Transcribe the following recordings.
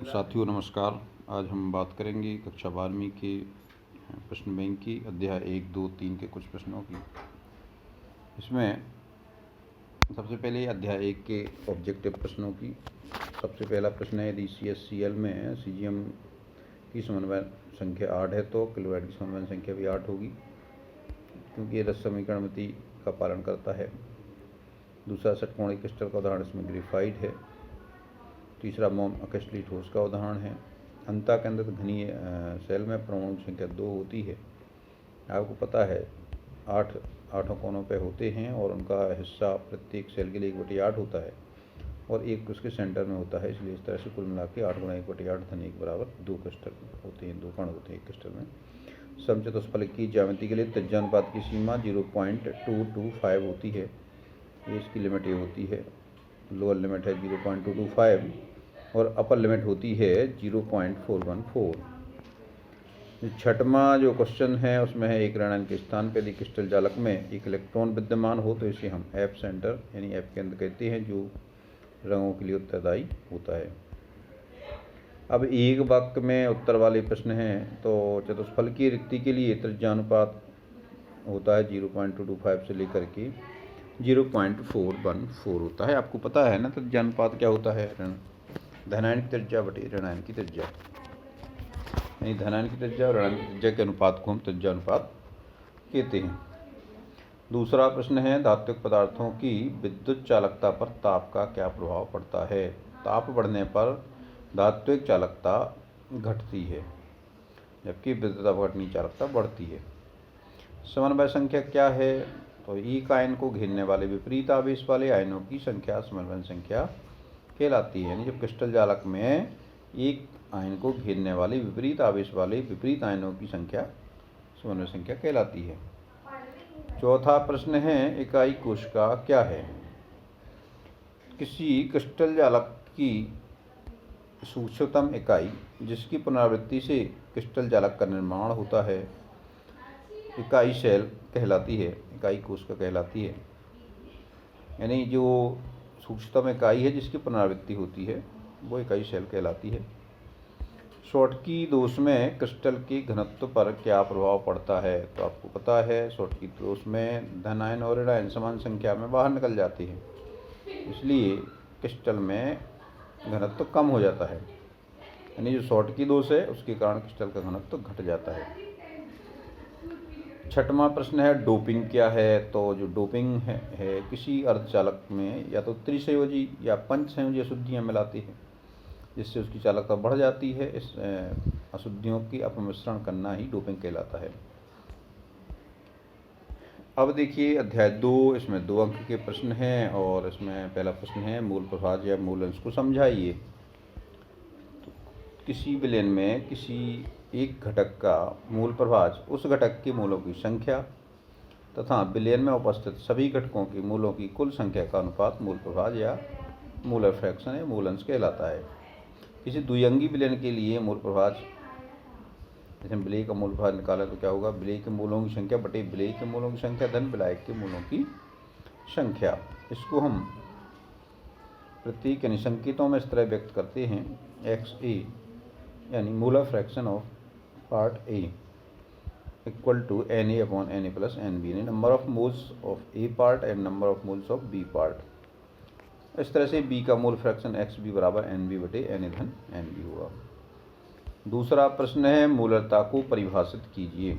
साथियों नमस्कार। आज हम बात करेंगे कक्षा 12वीं के प्रश्न बैंक की अध्याय 1, 2, 3 के कुछ प्रश्नों की। इसमें सबसे पहले अध्याय 1 के ऑब्जेक्टिव प्रश्नों की। सबसे पहला प्रश्न है, यदि CSCL में CGM की समन्वय संख्या 8 है तो क्लोराइड की समन्वय संख्या भी 8 होगी, क्योंकि ये रस समीकरणमिति का पालन करता है। दूसरा, षटकोणीय क्रिस्टल का उदाहरण इसमें ग्रेफाइट है। तीसरा, मोम अकेशली ठोस का उदाहरण है। अंतःकेंद्रित घनीय सेल में परमाणु संख्या 2 होती है। आपको पता है 8 कोनों पे होते हैं और उनका हिस्सा प्रत्येक सेल के लिए 1/8 होता है और एक उसके सेंटर में होता है। इसलिए इस तरह से कुल मिला के 8 × 1/8 धन 1 बराबर 2 क्रिस्टल होते हैं, 2 कण होते हैं एक क्रिस्टल में। समचतुष्फलक की ज्यामिति के लिए त्रिज्यानुपात की सीमा 0.225 होती है। ये इसकी लिमिट ये होती है। लोअर लिमिट है 0.225 और अपर लिमिट होती है 0.414। छठवां जो क्वेश्चन है उसमें है, एक ऋणायन के स्थान पर यदि क्रिस्टल जालक में एक इलेक्ट्रॉन विद्यमान हो तो इसे हम एफ सेंटर यानी एफ केंद्र कहते हैं, जो रंगों के लिए उत्तरदायी होता है। अब एक वाक्य में उत्तर वाले प्रश्न हैं, तो चतुष्फलकीय रिक्ति के लिए त्रिज्यानुपात होता है 0.225 से लेकर के 0.414 होता है। आपको पता है ना त्रिज्यानुपात क्या होता है? धनायन की त्रिज्या बटे ऋणायन की त्रिज्या, यानी धनायन की त्रिज्या और ऋणायन की त्रिज्या के अनुपात को हम त्रिज्यानुपात कहते हैं। दूसरा प्रश्न है, धात्विक पदार्थों की विद्युत चालकता पर ताप का क्या प्रभाव पड़ता है? ताप बढ़ने पर धात्विक चालकता घटती है, जबकि विद्युत अपघटनीय चालकता बढ़ती है। समन्वय संख्या क्या है? तो एक आयन को घेरने वाले विपरीत आवेश वाले आयनों की संख्या समन्वय संख्या कहलाती है। यानी जब क्रिस्टल जालक में एक आयन को घेरने वाले विपरीत आवेश वाले विपरीत आयनों की संख्या समन्वय संख्या कहलाती है। चौथा प्रश्न है, इकाई कोशिका क्या है? किसी क्रिस्टल जालक की सूक्ष्मतम इकाई जिसकी पुनरावृत्ति से क्रिस्टल जालक का निर्माण होता है, इकाई सेल कहलाती है, इकाई कोशिका कहलाती है। यानी जो सूक्ष्मतम इकाई है जिसकी पुनरावृत्ति होती है वो इकाई सेल कहलाती है। शॉटकी दोष में क्रिस्टल के घनत्व पर क्या प्रभाव पड़ता है? तो आपको पता है शॉटकी दोष में धन आयन और ऋण आयन समान संख्या में बाहर निकल जाते हैं, इसलिए क्रिस्टल में घनत्व कम हो जाता है। यानी जो शॉटकी दोष है उसके कारण क्रिस्टल का घनत्व घट जाता है। छठवां प्रश्न है, डोपिंग क्या है? तो जो डोपिंग है किसी अर्धचालक में या तो त्रिसंयोजी या पंचसंयोजी अशुद्धियाँ मिलाती है, जिससे उसकी चालकता बढ़ जाती है। इस अशुद्धियों की अपमिश्रण करना ही डोपिंग कहलाता है। अब देखिए अध्याय 2, इसमें 2 अंक के प्रश्न हैं और इसमें पहला प्रश्न है, मूल प्रभाज या मूल अंश को समझाइए। तो किसी विलयन में किसी एक घटक का मूल प्रभाज उस घटक के मूलों की संख्या तथा विलयन में उपस्थित सभी घटकों के मूलों की कुल संख्या का अनुपात मूल प्रभाज या मूलर फ्रैक्शन या मूल अंश कहलाता है। किसी द्विअंगी विलयन के लिए मूल प्रभाज, जैसे विलेय का मूल प्रभाज निकाला तो क्या होगा? विलेय के मूलों की संख्या बटे विलेय के मूलों की संख्या धन विलायक के मूलों की संख्या। इसको हम प्रतीक यानी संकेतों में इस तरह व्यक्त करते हैं, XA यानी mole fraction of part A equal to Na upon Na plus Nb, यानी number of moles of A part and number of moles of B part. इस तरह से B का मूल फ्रैक्शन XB बराबर Nb बटे Na धन Nb होगा। दूसरा प्रश्न है, मूलरता को परिभाषित कीजिए।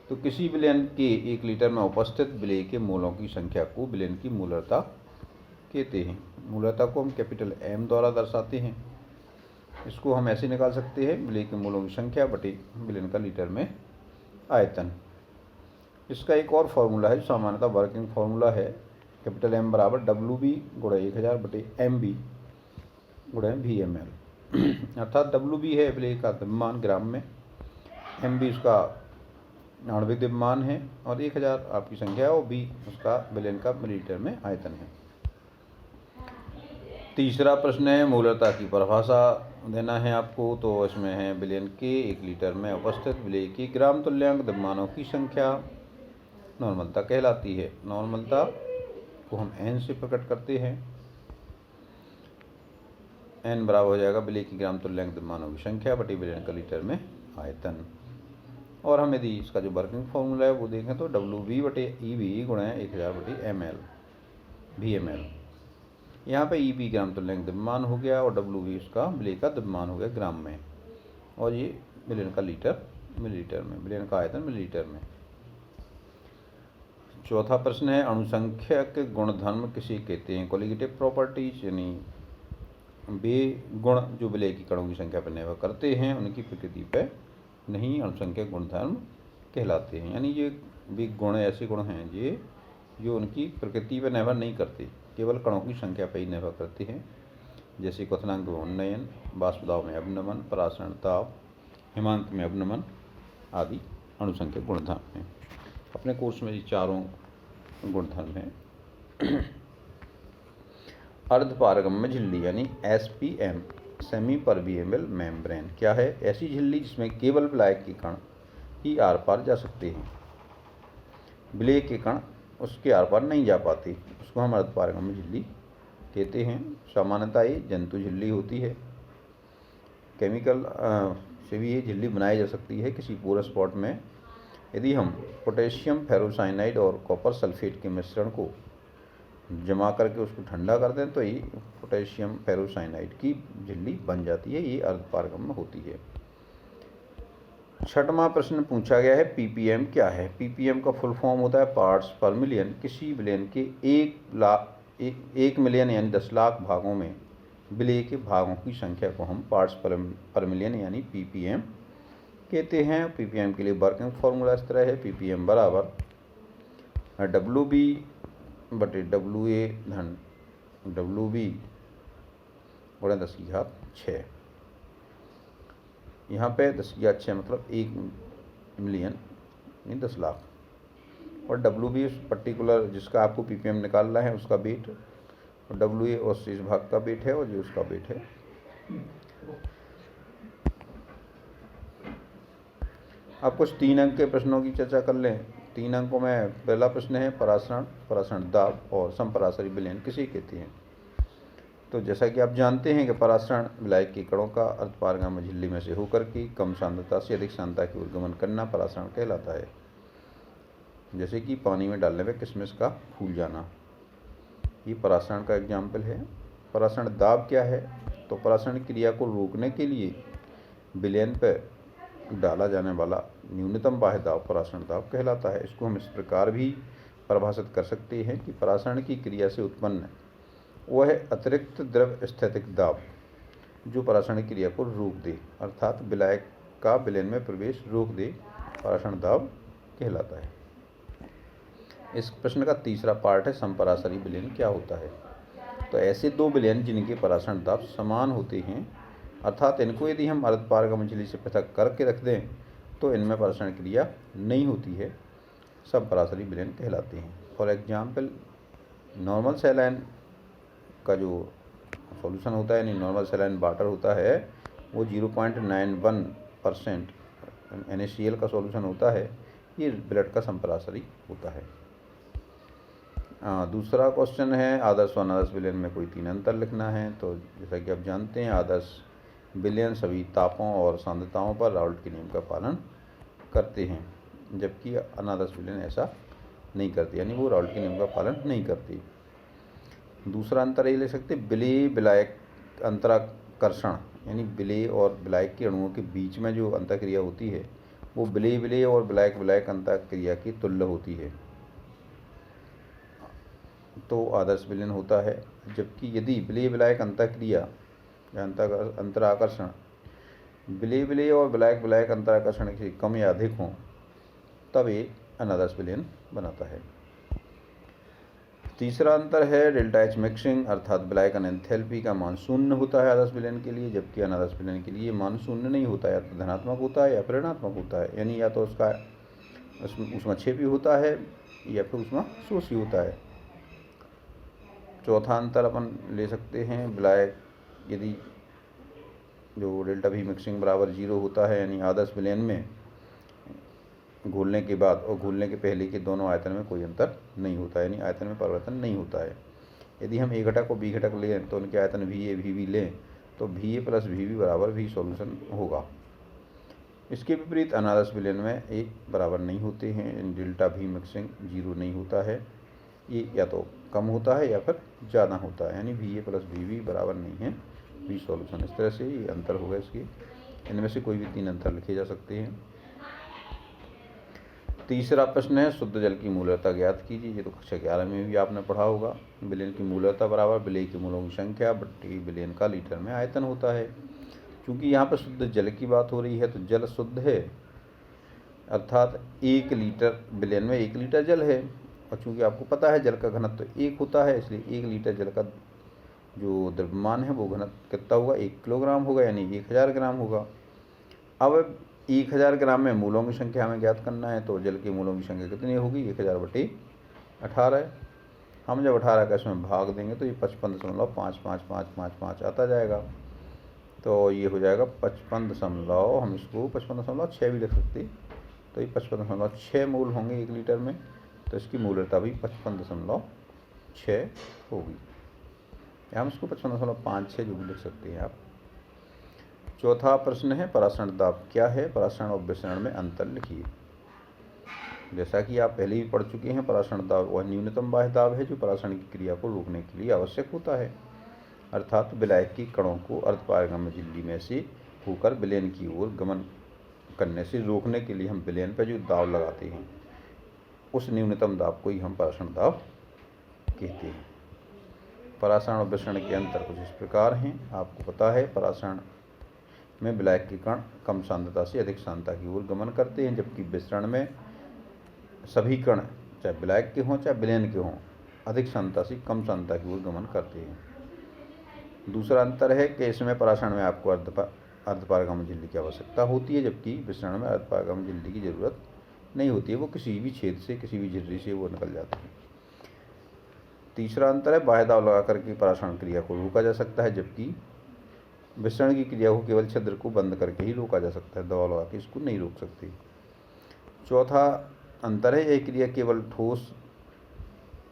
तो किसी विलयन के 1 लीटर में उपस्थित विलेय के मूलों की संख्या को विलयन की मूलरता कहते हैं। मूलरता को हम कैपिटल M द्वारा दर्शाते हैं। इसको हम ऐसे निकाल सकते हैं, विलेय के मूलों की संख्या बटे विलयन का लीटर में आयतन। इसका एक और फार्मूला है जो सामान्यतः वर्किंग फार्मूला है, कैपिटल M बराबर WB गुणा 1000 बटे MB गुणा VML। अर्थात WB है विलेय का द्रव्यमान ग्राम में, MB उसका आणविक द्रव्यमान है और 1000 आपकी संख्या है और B उसका विलयन का मिलीलीटर में आयतन है। तीसरा प्रश्न है, मूलरता की परिभाषा देना है आपको। तो इसमें है, विलयन के 1 लीटर में उपस्थित विलेय की ग्राम तुल्यांक द्रव्यमानों की संख्या नॉर्मलता कहलाती है। नॉर्मलता को हम N से प्रकट करते हैं। n बराबर हो जाएगा विलेय की ग्राम तुल्यांक द्रव्यमानों की संख्या बटे विलयन का लीटर में आयतन। और हम यदि इसका जो वर्किंग फॉर्मूला है वो देखें तो WV बटे EV गुणा 1000 बटे ml VML। यहाँ पे EV ग्राम तुल्यांक द्रव्यमान हो गया और WV उसका विलेय का द्रव्यमान हो गया ग्राम में, और ये विलयन का लीटर मिलीलीटर में, विलयन का आयतन मिलीलीटर में। चौथा प्रश्न है अणुसंख्यक गुणधर्म किसे कहते हैं? कोलिगेटिव प्रॉपर्टीज, यानी वे गुण जो विलेय की कणों की संख्या पर निर्भर करते हैं, उनकी प्रकृति पर नहीं अणुसंख्यक गुणधर्म कहलाते हैं। यानी ये वे गुण ऐसे गुण हैं ये जो उनकी प्रकृति पर निर्भर नहीं करते, केवल कणों की संख्या पर ही निर्भर करते हैं, जैसे क्वथनांक में उन्नयन, वाष्प दाब में अवनमन, परासरण दाब, हिमांक में अवनमन आदि अणुसंख्यक गुणधर्म हैं। अपने कोर्स में ये चारों गुणधर्म हैं। अर्धपारगम्य झिल्ली यानी SPM सेमी परमिएबल मेम्ब्रेन क्या है? ऐसी झिल्ली जिसमें केवल विलायक के कण ही आर पार जा सकते हैं, विलेय के कण उसके आर पार नहीं जा पाते, उसको हम अर्धपारगम्य झिल्ली कहते हैं। सामान्यतः ये जंतु झिल्ली होती है। केमिकल से भी ये झिल्ली बनाई जा सकती है। किसी पोरस स्पॉट में यदि हम पोटेशियम फेरोसाइनाइड और कॉपर सल्फेट के मिश्रण को जमा करके उसको ठंडा कर दें तो ये पोटेशियम फेरोसाइनाइड की झिल्ली बन जाती है, ये अर्धपारगम्य होती है। छठवां प्रश्न पूछा गया है ppm क्या है? ppm का फुल फॉर्म होता है पार्ट्स पर मिलियन। किसी विलयन के 1 मिलियन यानी 10 लाख भागों में विलेय के भागों की संख्या को हम पार्ट्स पर मिलियन यानी ppm कहते हैं। ppm के लिए वर्किंग फॉर्मूला इस तरह है, ppm बराबर WB बटे WA धन WB गुणा 10⁶। यहाँ पे 10⁶ मतलब 1 मिलियन यानी 10 लाख, और WB उस पर्टिकुलर जिसका आपको ppm निकालना है उसका वेट, और WA उस शेष भाग का वेट है, और जो उसका वेट है। अब कुछ 3 अंक के प्रश्नों की चर्चा कर लें। 3 अंकों में पहला प्रश्न है परासरण दाब और समपराशरी विलयन किसे कहते हैं? तो जैसा कि आप जानते हैं कि परासरण विलायक के कणों का अर्धपारगम्य झिल्ली में से होकर के कम सांद्रता से अधिक सांद्रता की ओर गमन करना परासरण कहलाता है। जैसे कि पानी में डालने पर किशमिश का फूल जाना, ये परासरण का एग्जाम्पल है। परासरण दाब क्या है? तो परासरण क्रिया को रोकने के लिए विलयन पर डाला जाने वाला न्यूनतम बाह्य दाब परासरण दाब कहलाता है। इसको हम इस प्रकार भी परिभाषित कर सकते हैं कि परासरण की क्रिया से उत्पन्न वह अतिरिक्त द्रव स्थैतिक दाब जो परासरण क्रिया को रोक दे, अर्थात विलायक का विलयन में प्रवेश रोक दे, परासरण दाब कहलाता है। इस प्रश्न का तीसरा पार्ट है समपराशरी विलयन क्या होता है? तो ऐसे दो विलयन जिनके परासरण दाब समान होते हैं, अर्थात इनको यदि हम अर्धपारगम्य झिल्ली से पृथक करके रख दें तो इनमें परासरण क्रिया नहीं होती है, समपराशरी विलयन कहलाते हैं। फॉर एग्जाम्पल नॉर्मल सैलाइन का जो सॉल्यूशन होता है, यानी नॉर्मल सैलाइन वाटर होता है, वो 0.91% NaCl का सॉल्यूशन होता है, ये ब्लड का समपराशरी होता है। दूसरा क्वेश्चन है आदर्श व अनादर्श विलयन में कोई 3 अंतर लिखना है। तो जैसा कि आप जानते हैं आदर्श विलयन सभी तापों और सांद्रताओं पर राउल्ट के नियम का पालन करते हैं, जबकि अनादर्श विलयन ऐसा नहीं करते, यानी वो राउल्ट के नियम का पालन नहीं करती। दूसरा अंतर ये ले सकते विलेय विलायक अंतराकर्षण, यानी विलेय और विलायक के अणुओं के बीच में जो अंतःक्रिया होती है वो विलेय और विलायक अंतःक्रिया की तुल्य होती है, तो आदर्श विलयन होता है। जबकि यदि विलेय विलायक अंतःक्रिया या अंतराकर्षण विलेय और विलायक अंतराकर्षण से कम या अधिक हों तब ये अनादर्श विलयन बनाता है। तीसरा अंतर है डेल्टा H मिक्सिंग, अर्थात विलायक एंथैल्पी का मान शून्य होता है आदर्श विलयन के लिए, जबकि अनादर्श विलयन के लिए मान शून्य नहीं होता है, या तो धनात्मक होता है या फिर ऋणात्मक होता है, यानी या तो उसका ऊष्माक्षेपी होता है या फिर ऊष्माशोषी होता है। चौथा अंतर अपन ले सकते हैं विलायक यदि जो डेल्टा V मिक्सिंग बराबर 0 होता है, यानी आदर्श विलयन में घोलने के बाद और घोलने के पहले के दोनों आयतन में कोई अंतर नहीं होता है, यानी आयतन में परिवर्तन नहीं होता है। यदि हम A घटक और B घटक लें तो उनके आयतन VA VB लें तो VA प्लस VB बराबर V सॉल्यूशन होगा। इसके विपरीत अनादर्श विलयन में A बराबर नहीं होते हैं, डेल्टा V मिक्सिंग 0 नहीं होता है, ये या तो कम होता है या फिर ज़्यादा होता है, यानी VA प्लस VB बराबर नहीं है V सॉल्यूशन। इस तरह से ये अंतर होगा इसके, इनमें से कोई भी 3 अंतर लिखे जा सकते हैं। तीसरा प्रश्न है शुद्ध जल की मूलता ज्ञात कीजिए। ये तो कक्षा 11 में भी आपने पढ़ा होगा। विलयन की मूलता बराबर विलेय के मूलों की संख्या बट्टी विलयन का लीटर में आयतन होता है। क्योंकि यहाँ पर शुद्ध जल की बात हो रही है तो जल शुद्ध है, अर्थात 1 लीटर विलयन में 1 लीटर जल है, और चूँकि आपको पता है जल का घनत्व तो 1 होता है, इसलिए 1 लीटर जल का जो द्रव्यमान है वो घनत्व कितना होगा, 1 किलोग्राम होगा, यानी 1000 ग्राम होगा। अब 1000 ग्राम में मूलों की संख्या हमें ज्ञात करना है, तो जल के मूलों की संख्या कितनी होगी, 1000/18। हम जब 18 का इसमें भाग देंगे तो ये 55.55555 आता जाएगा, तो ये हो जाएगा 55 हम इसको 55.6 भी लिख सकते, तो ये 55.6 मूल होंगे 1 लीटर में, तो इसकी मूलता भी 55.6 होगी, या हम इसको 55.56 जो भी लिख सकते हैं आप। चौथा प्रश्न है परासरण दाब क्या है, परासरण और विसरण में अंतर लिखिए। जैसा कि आप पहले ही पढ़ चुके हैं, परासरण दाब वह न्यूनतम बाह्य दाब है जो परासरण की क्रिया को रोकने के लिए आवश्यक होता है, अर्थात विलायक की कणों को अर्धपारगम्य झिल्ली में से होकर विलयन की ओर गमन करने से रोकने के लिए हम विलयन पर जो दाब लगाते हैं उस न्यूनतम दाब को ही हम परासरण दाब कहते हैं। परासरण और विसरण के अंतर कुछ इस प्रकार हैं। आपको पता है परासरण में विलायक के कण कम सांद्रता से अधिक सांद्रता की ओर गमन करते हैं, जबकि विसरण में सभी कण चाहे विलायक के हों चाहे विलयन के हों अधिक सांद्रता से कम सांद्रता की ओर गमन करते हैं। दूसरा अंतर है कि इसमें परासरण में आपको अर्धपारगम्य झिल्ली की आवश्यकता होती है, जबकि विसरण में अर्धपारगम्य झिल्ली की जरूरत नहीं होती है, वो किसी भी छेद से किसी भी झिल्ली से वो निकल जाती है। तीसरा अंतर है बाह्य दाब लगा करके परासरण क्रिया को रोका जा सकता है, जबकि विसरण की क्रिया को केवल छिद्र को बंद करके ही रोका जा सकता है, दवा लगा के इसको नहीं रोक सकते। चौथा अंतर है यह क्रिया केवल ठोस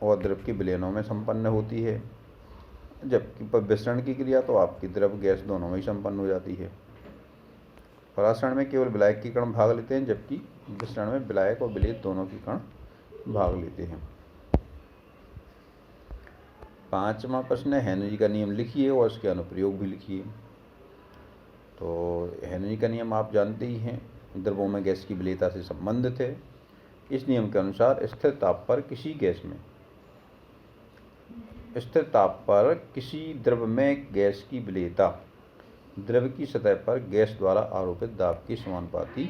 और द्रव के विलयनों में संपन्न होती है, जबकि विसरण की क्रिया तो आपकी द्रव गैस दोनों में ही संपन्न हो जाती है। परासरण में केवल विलायक के कण भाग लेते हैं, जबकि विसरण में विलायक और विलेय दोनों के कण भाग लेते हैं। पांचवा प्रश्न है हेनरी का नियम लिखिए और इसके अनुप्रयोग भी लिखिए। तो हेनरी का नियम आप जानते ही हैं, द्रवों में गैस की विलेयता से संबंधित है। इस नियम के अनुसार स्थिर ताप पर किसी द्रव में गैस की विलेयता द्रव की सतह पर गैस द्वारा आरोपित दाब के समानुपाती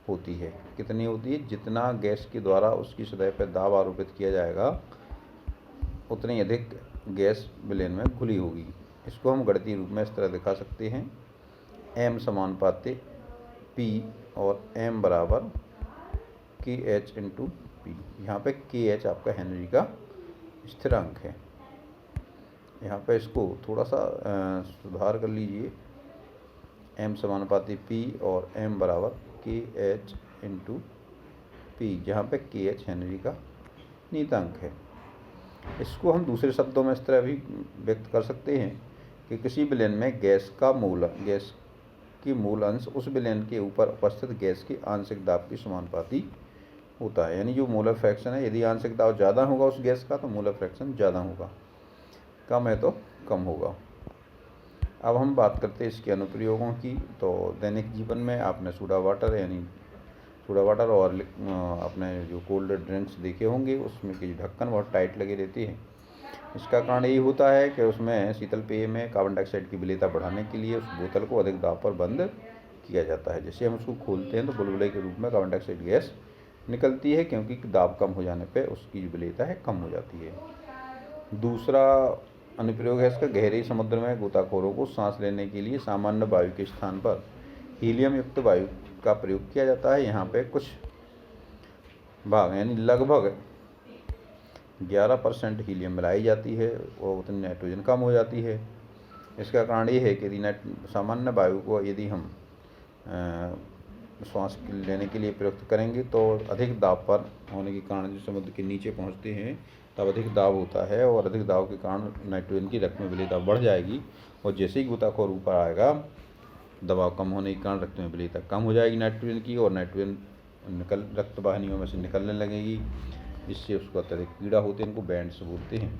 होती है। कितनी होती है, जितना गैस के द्वारा उसकी सतह पर दाब आरोपित किया जाएगा उतनी अधिक गैस विलयन में घुली होगी। इसको हम गणितीय रूप में इस तरह दिखा सकते हैं, m समानुपाती P और m बराबर KH/P। यहाँ पे KH आपका हेनरी का स्थिरांक है। यहाँ पे इसको थोड़ा सा सुधार कर लीजिए, m समानुपाती P और m बराबर KH/P, जहाँ पे KH हेनरी का नियतांक है। इसको हम दूसरे शब्दों में इस तरह भी व्यक्त कर सकते हैं कि किसी विलयन में गैस की मूल अंश उस विलयन के ऊपर उपस्थित गैस के आंशिक दाब के समानुपाती होता है, यानी जो मोलर फ्रैक्शन है, यदि आंशिक दाब ज़्यादा होगा उस गैस का तो मोलर फ्रैक्शन ज़्यादा होगा, कम है तो कम होगा। अब हम बात करते हैं इसके अनुप्रयोगों की। तो दैनिक जीवन में आपने सोडा वाटर और अपने जो कोल्ड ड्रिंक्स देखे होंगे उसमें के ढक्कन बहुत टाइट लगे रहते हैं। इसका कारण यही होता है कि उसमें शीतल पेय में कार्बन डाइऑक्साइड की विलेयता बढ़ाने के लिए उस बोतल को अधिक दाब पर बंद किया जाता है। जैसे हम उसको खोलते हैं तो बुलबुले के रूप में कार्बन डाइऑक्साइड गैस निकलती है, क्योंकि दाब कम हो जाने पर उसकी जो विलेयता है कम हो जाती है। दूसरा अनुप्रयोग है इसका, गहरे समुद्र में गोताखोरों को सांस लेने के लिए सामान्य वायु के स्थान पर हीलियम युक्त वायु का प्रयोग किया जाता है। यहाँ पे कुछ भाग यानी लगभग 11% हीलियम मिलाई जाती है और उतनी नाइट्रोजन कम हो जाती है। इसका कारण ये है कि यदि सामान्य वायु को यदि हम श्वास लेने के लिए प्रयुक्त करेंगे तो अधिक दाब पर होने के कारण जो समुद्र के नीचे पहुँचते हैं तब अधिक दाब होता है, और अधिक दाब के कारण नाइट्रोजन की रक्त में विलेयता बढ़ जाएगी और जैसे ही गोताखोर ऊपर आएगा, दबाव कम होने के कारण रक्त में विलेयता कम हो जाएगी नाइट्रोजन की, और नाइट्रोजन रक्त वाहिनियों में से निकलने लगेगी, जिससे उसको अत्यधिक पीड़ा होती है। इनको बैंड्स बोलते हैं।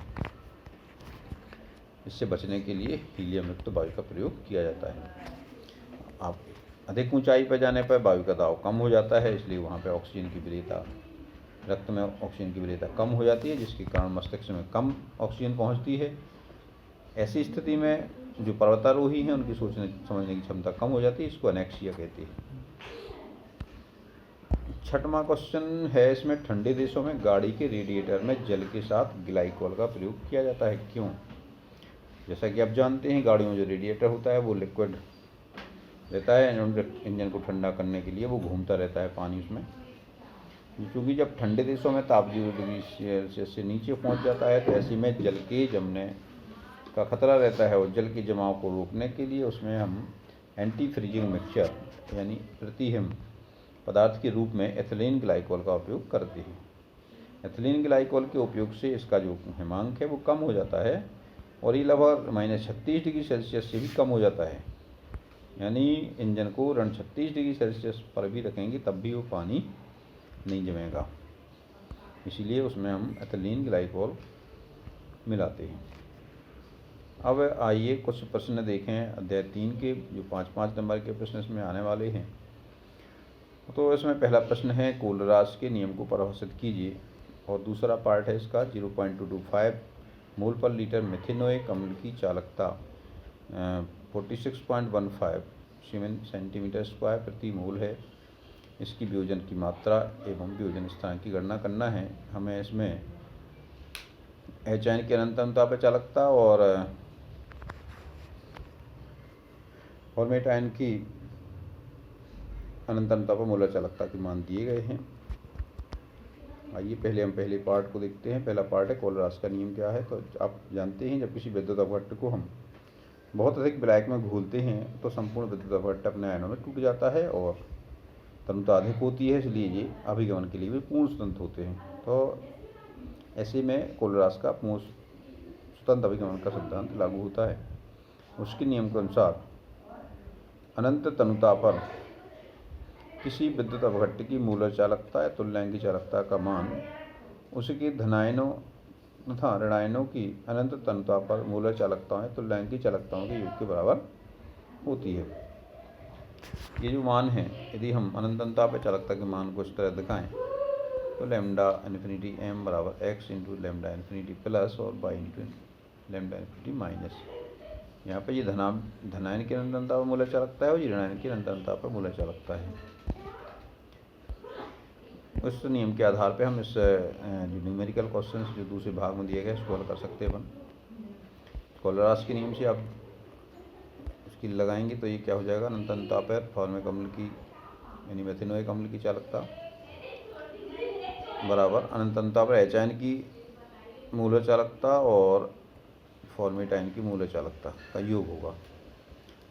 इससे बचने के लिए हीलियम युक्त वायु का प्रयोग किया जाता है। आप अधिक ऊंचाई पर जाने पर वायु का दबाव कम हो जाता है, इसलिए वहाँ पर ऑक्सीजन की विलेयता, रक्त में ऑक्सीजन की विलेयता कम हो जाती है, जिसके कारण मस्तिष्क में कम ऑक्सीजन पहुँचती है। ऐसी स्थिति में जो पर्वतारोही हैं उनकी सोचने समझने की क्षमता कम हो जाती है। इसको एनेक्सिया कहते हैं। छठवां क्वेश्चन है इसमें, ठंडे देशों में गाड़ी के रेडिएटर में जल के साथ ग्लाइकोल का प्रयोग किया जाता है, क्यों? जैसा कि आप जानते हैं, गाड़ियों में जो रेडिएटर होता है वो लिक्विड रहता है, इंजन को ठंडा करने के लिए वो घूमता रहता है पानी उसमें। क्योंकि जब ठंडे देशों में ताप 0 डिग्री सेल्सियस से नीचे पहुंच जाता है, तो ऐसे में जल के जमने का खतरा रहता है, और जल के जमाव को रोकने के लिए उसमें हम एंटी फ्रीजिंग मिक्सचर यानी प्रतिहिम पदार्थ के रूप में एथिलीन ग्लाइकोल का उपयोग करते हैं। एथिलीन ग्लाइकोल के उपयोग से इसका जो हिमांक है वो कम हो जाता है, और ये लगभग -36 डिग्री सेल्सियस से भी कम हो जाता है। यानी इंजन को 36 डिग्री सेल्सियस पर भी रखेंगे तब भी वो पानी नहीं जमेगा, इसीलिए उसमें हम एथिलीन ग्लाइकोल मिलाते हैं। अब आइए कुछ प्रश्न देखें अध्याय 3 के, जो 5-5 नंबर के प्रश्न इसमें आने वाले हैं। तो इसमें पहला प्रश्न है, कोलरास के नियम को परिभाषित कीजिए, और दूसरा पार्ट है इसका 0.225 मोल पर लीटर मेथिनोइक अम्ल की चालकता 46.15 सेंटीमीटर स्क्वायर प्रति मोल है। इसकी वियोजन की मात्रा एवं वियोजन स्थान की गणना करना है। हमें इसमें एच की अनंत अनुता पर चालकता और फॉर्मेट आयन की अनंत अनुता पर मोलर चालकता के मान दिए गए हैं। आइए पहले हम पहले पार्ट को देखते हैं। पहला पार्ट है कोलरास का नियम क्या है। तो आप जानते हैं, जब किसी विद्युत अपघट्ट को हम बहुत अधिक विलायक में घोलते हैं तो संपूर्ण विद्युत अपघट्ट अपने आयनों में टूट जाता है, और तनुता अधिक होती है, इसलिए ये अभिगमन के लिए भी पूर्ण स्वतंत्र होते हैं। तो ऐसे में कोलरास का पूर्ण स्वतंत्र अभिगमन का सिद्धांत लागू होता है। उसके नियम के अनुसार अनंत तनुता पर किसी विद्युत अपघट्ट की मूलर चालकता या तुल्यांकी चालकता का मान उसके धनायनों तथा ऋणायनों की अनंत तनुता पर मूलर चालकताओं या तुल्यांकी चालकताओं के योग के बराबर होती है। ये जो मान है, यदि हम अनंत तनुता पर चालकता के मान को इस तरह दिखाएं तो लैम्डा इन्फिनिटी m बराबर x into lambda infinity plus और y into lambda infinity minus. यहाँ पर ये धनायन की अनंत तनुता पर मूलर चालकता है और ये ऋणायन की अनंत तनुता पर मूलर चालकता है। उस नियम के आधार पे हम इस जो न्यूमेरिकल क्वेश्चंस जो दूसरे भाग में दिए गए इसको हल कर सकते हैं अपन। कोलरास के नियम से आप इसकी लगाएंगे तो ये क्या हो जाएगा, अनंत अनुता पर फॉर्मिक अम्ल की यानी मेथिनोइक अम्ल की चालकता बराबर अनंत अनुता पर एच आयन की मूलर चालकता और फॉर्मेट आयन की मूलर चालकता का योग होगा।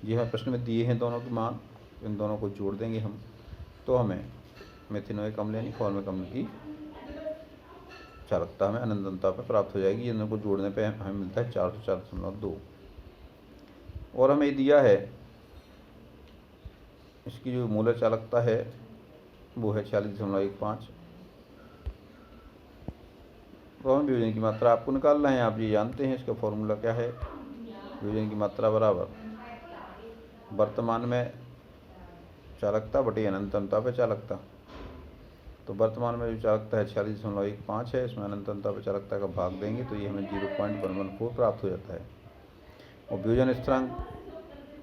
ये हमें प्रश्न में दिए हैं दोनों के मान, इन दोनों को जोड़ देंगे हम तो हमें मेथिनोइक अम्ल यानी फॉर्मिक अम्ल की चालकता हमें अनंत अनुता पर प्राप्त हो जाएगी। इन को जोड़ने पे हमें मिलता है 404.2। और हमें दिया है इसकी जो मूलर चालकता है वो है 46.15। तो हम वियोजन की मात्रा आपको निकालना है, आप ये जानते हैं इसका फॉर्मूला क्या है। वियोजन की मात्रा बराबर वर्तमान में चालकता बटे अनंत अनुता पर चालकता। तो वर्तमान में जो चालकता है 46.15 है, इसमें अनंत अनुता पर चालकता का भाग देंगे तो ये हमें 0.114 प्राप्त हो जाता है। और वियोजन स्थिरांक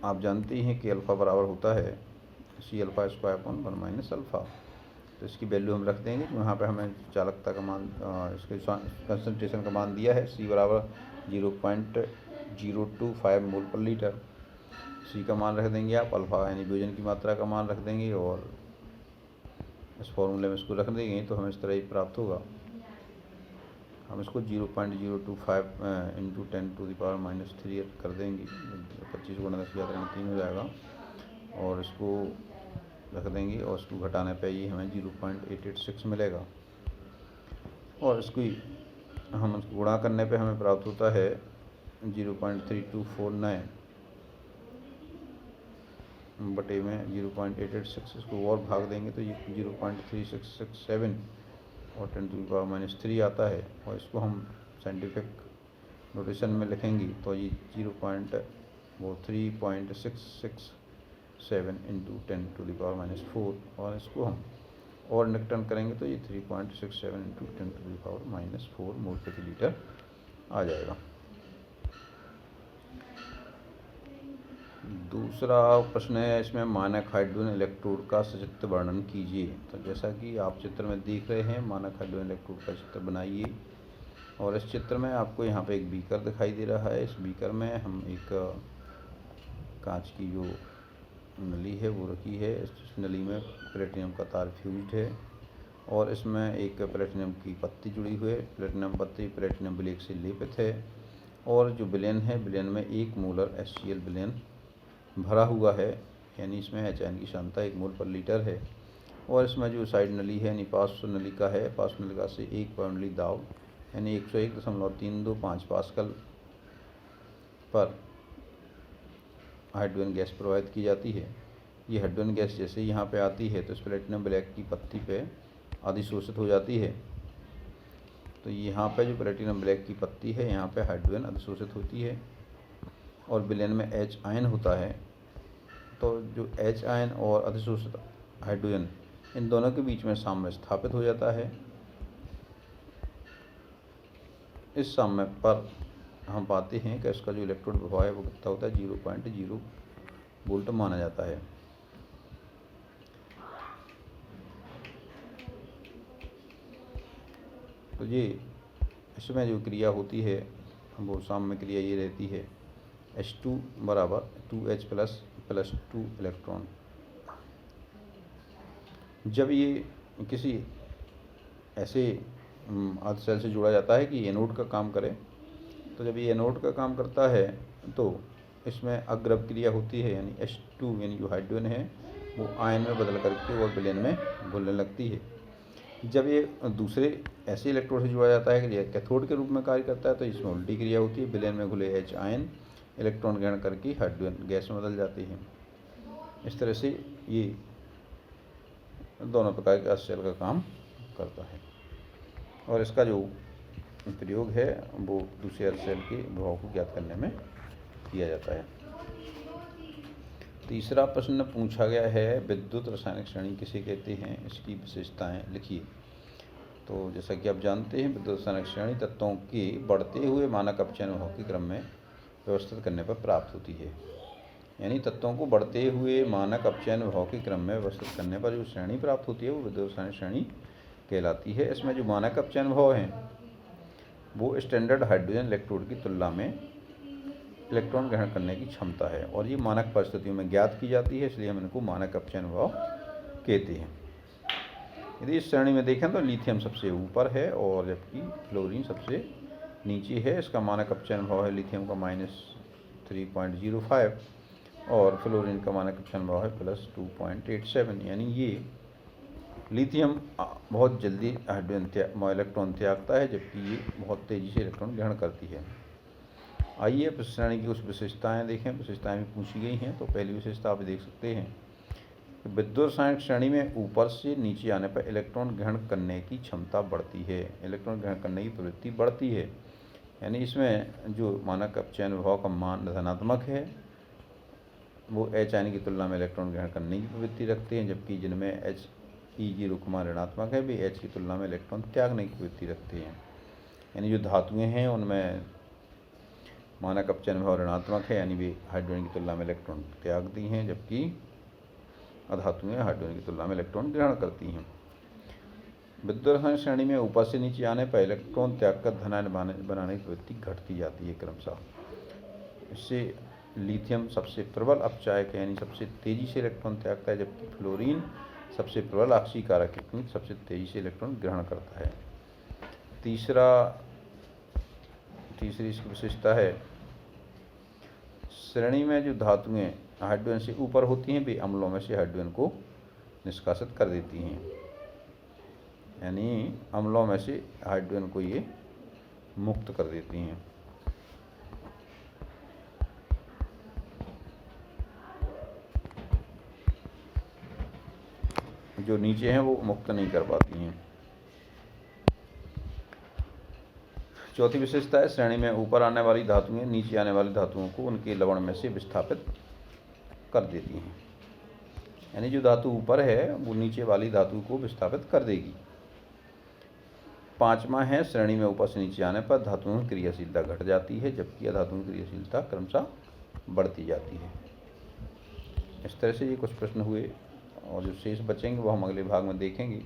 आप जानते हैं कि अल्फ़ा बराबर होता है C⁴/1 माइनस अल्फ़ा। तो इसकी वैल्यू हम रख देंगे। तो यहाँ पे हमें चालकता का मान इसके कंसंट्रेशन का मान दिया है, C बराबर 0.025 मोल पर लीटर। C का मान रख देंगे आप, अल्फ़ा यानी वियोजन की मात्रा का मान रख देंगे और इस फॉर्मूले में इसको रख देंगे तो हमें इस तरह ही प्राप्त होगा। हम इसको 0.025 इंटू 10⁻³ कर देंगे, 25 गुणा 10⁻³ हो जाएगा, और इसको रख देंगे और इसको घटाने पे ये हमें 0.886 मिलेगा। और इसको हम इसको गुणा करने पे हमें प्राप्त होता है 0.3249 बटे में 0.886, इसको और भाग देंगे तो ये 0.3667 और 10⁻³ आता है। और इसको हम साइंटिफिक नोटेशन में लिखेंगे तो ये 3.667 इंटू 10⁻⁴, और इसको हम और निकटन करेंगे तो ये 3.67 इंटू 10⁻⁴ मोल प्रति लीटर आ जाएगा। दूसरा प्रश्न है, इसमें मानक हाइड्रोजन इलेक्ट्रोड का सचित्र वर्णन कीजिए। तो जैसा कि आप चित्र में देख रहे हैं, मानक हाइड्रोजन इलेक्ट्रोड का चित्र बनाइए। और इस चित्र में आपको यहाँ पे एक बीकर दिखाई दे रहा है। इस बीकर में हम एक कांच की जो नली है वो रखी है। इस नली में प्लेटिनम का तार फ्यूज्ड है और इसमें एक प्लेटिनम की पत्ती जुड़ी हुई है। प्लेटिनम पत्ती प्लेटिनम ब्लेक से लेपित है और जो विलयन है, विलयन में 1 मोलर HCl विलयन भरा हुआ है, यानी इसमें HN की क्षमता 1 मोल पर लीटर है। और इसमें जो साइड नली है, यानी पार्श्व नलिका है, पार्श्व नलिका से 1 पाउंडली दाब यानी 101.325 पास्कल पर हाइड्रोजन गैस प्रवाहित की जाती है। ये हाइड्रोजन गैस जैसे ही यहाँ पे आती है तो इस प्लेटिनम ब्लैक की पत्ती पे अधिशोषित हो जाती है। तो यहाँ पे जो प्लेटिनम ब्लैक की पत्ती है, यहाँ पे हाइड्रोजन अधिशोषित होती है और विलयन में H आयन होता है। तो जो H आयन और अधिशोषित हाइड्रोजन, इन दोनों के बीच में साम्य स्थापित हो जाता है। इस साम्य पर हम पाते हैं कि इसका जो इलेक्ट्रोड प्रभाव है वो कितना होता है, 0.0 वोल्ट माना जाता है। तो ये इसमें जो क्रिया होती है वो साम्य क्रिया ये रहती है, H2 बराबर 2H प्लस 2 इलेक्ट्रॉन। जब ये किसी ऐसे अर्ध सेल से जोड़ा जाता है कि एनोड का काम करे, तो जब ये एनोड का काम करता है तो इसमें अग्रभ क्रिया होती है, यानी H2 यानी जो हाइड्रोजन है वो आयन में बदल करके और विलयन में घुलने लगती है। जब ये दूसरे ऐसे इलेक्ट्रोड से जोड़ा जाता है कि ये कैथोड के रूप में कार्य करता है, तो इसमें उल्टी क्रिया होती है, विलयन में घुले H आयन इलेक्ट्रॉन ग्रहण करके हाइड्रोजन गैस में बदल जाते हैं। इस तरह से ये दोनों प्रकार के अर्ध सेल का काम करता है और इसका जो प्रयोग है वो दूसरे अर्ध सेल के प्रभाव को ज्ञात करने में किया जाता है। तीसरा प्रश्न पूछा गया है, विद्युत रासायनिक श्रेणी किसे कहते हैं, इसकी विशेषताएं लिखिए। तो जैसा कि आप जानते हैं, विद्युत रासायनिक श्रेणी तत्वों के बढ़ते हुए मानक अपचयन प्रभाव के क्रम में व्यवस्थित करने पर प्राप्त होती है। यानी तत्वों को बढ़ते हुए मानक अपचयन प्रभाव के क्रम में व्यवस्थित करने पर जो श्रेणी प्राप्त होती है वो विद्युत रासायनिक श्रेणी कहलाती है। इसमें जो मानक अपचयन प्रभाव हैं वो स्टैंडर्ड हाइड्रोजन इलेक्ट्रोड की तुलना में इलेक्ट्रॉन ग्रहण करने की क्षमता है और ये मानक परिस्थितियों में ज्ञात की जाती है, इसलिए हम इनको मानक अपचयन प्रभाव कहते हैं। यदि इस श्रेणी में देखें तो लिथियम सबसे ऊपर है और जबकि फ्लोरीन सबसे नीचे है। इसका मानक अपचयन प्रभाव है लिथियम का -3.05 और फ्लोरीन का मानक अपचयन प्रभाव है +2.87। यानी ये लिथियम बहुत जल्दी हाइड्रोजन इलेक्ट्रॉन त्यागता है, जबकि ये बहुत तेज़ी से इलेक्ट्रॉन ग्रहण करती है। आइए अब श्रेणी की कुछ विशेषताएं देखें। विशेषताएं भी पूछी गई हैं। तो पहली विशेषता आप देख सकते हैं कि विद्युत रासायनिक श्रेणी में ऊपर से नीचे आने पर इलेक्ट्रॉन ग्रहण करने की क्षमता बढ़ती है, इलेक्ट्रॉन ग्रहण करने की प्रवृत्ति बढ़ती है। यानी इसमें जो मानक अपचयन प्रभाव का मान धनात्मक है वो H आयन की तुलना में इलेक्ट्रॉन ग्रहण करने की प्रवृत्ति रखते हैं, जबकि जिनमें He0 का मान ऋणात्मक है वे H की तुलना में इलेक्ट्रॉन त्यागने की प्रवृत्ति रखते हैं। यानी जो धातुएं हैं उनमें मानक अपचयन प्रभाव ऋणात्मक है, यानी वे हाइड्रोजन की तुलना में इलेक्ट्रॉन त्यागती हैं, जबकि अधातुएं हाइड्रोजन की तुलना में इलेक्ट्रॉन ग्रहण करती हैं। विद्युत रासायनिक श्रेणी में ऊपर से नीचे आने पर इलेक्ट्रॉन त्याग कर धन आयन बनाने की प्रवृत्ति घटती जाती है क्रमशः। इससे लिथियम सबसे प्रबल अपचायक है, यानी सबसे तेज़ी से इलेक्ट्रॉन त्यागता है, जबकि फ्लोरीन सबसे प्रबल ऑक्सीकारक है क्योंकि सबसे तेज़ी से इलेक्ट्रॉन ग्रहण करता है। तीसरी इसकी विशेषता है, श्रेणी में जो धातुएं हाइड्रोजन से ऊपर होती हैं वे अम्लों में से हाइड्रोजन को निष्कासित कर देती हैं, यानी अम्लों में से हाइड्रोजन को ये मुक्त कर देती हैं। जो नीचे हैं वो मुक्त नहीं कर पाती हैं। चौथी विशेषता है श्रेणी में ऊपर आने वाली धातुएं नीचे आने वाली धातुओं को उनके लवण में से विस्थापित कर देती हैं। यानी जो धातु ऊपर है वो नीचे वाली धातु को विस्थापित कर देगी। पांचवा है श्रेणी में ऊपर से नीचे आने पर धातुओं की क्रियाशीलता घट जाती है जबकि अधातुओं की क्रियाशीलता क्रमशः बढ़ती जाती है। इस तरह से ये कुछ प्रश्न हुए और जो शेष बचेंगे वो हम अगले भाग में देखेंगे।